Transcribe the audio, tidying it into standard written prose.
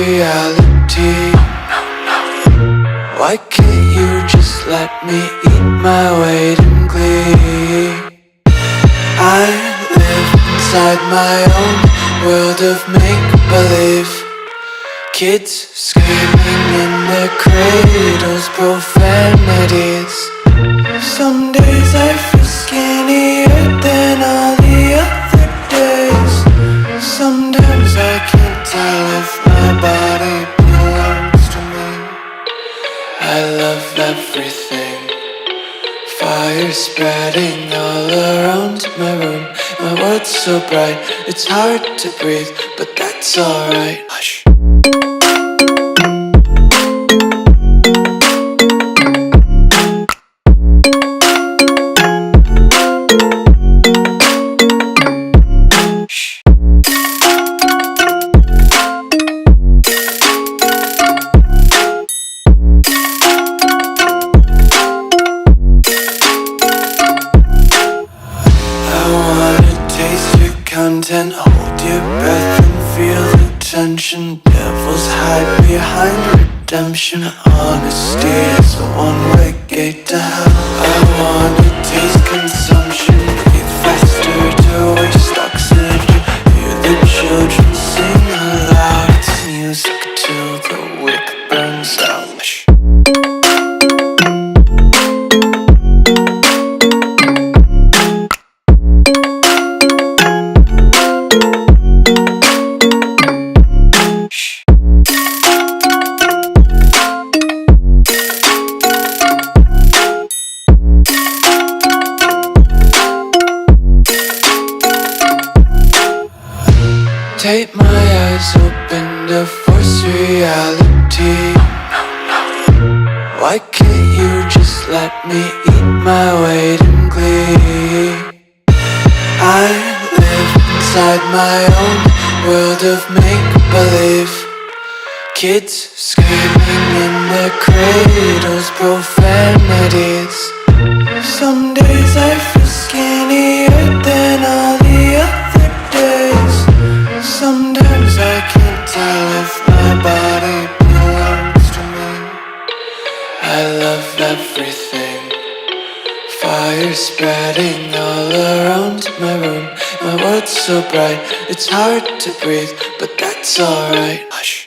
reality. Why can't you just let me eat my weight in glee? I live inside my own world of make-believe. Kids screaming in their cradles, profanities. Some days I feel skinnier than all the other days. Sometimes I can't tell if my body belongs to me. I love everything. Fire spreading all around my room. My world's so bright, it's hard to breathe, but that's alright. Hush. Content, hold your breath and feel the tension. Devils hide behind redemption. Honesty is a one-way gate to hell. I wanna taste consumption, breathe faster to waste oxygen. Hear the children sing aloud. It's music till the wick burns out. Tape my eyes open to force reality. Why can't you just let me eat my weight in glee? I live inside my own world of make-believe. Kids screaming in their cradles, profanities. Some days I feel skinnier than all the other days. Sometimes I can't tell if my body belongs to me. I love everything. Fire spreading all around my room. My world's so bright, it's hard to breathe, but that's alright. Hush.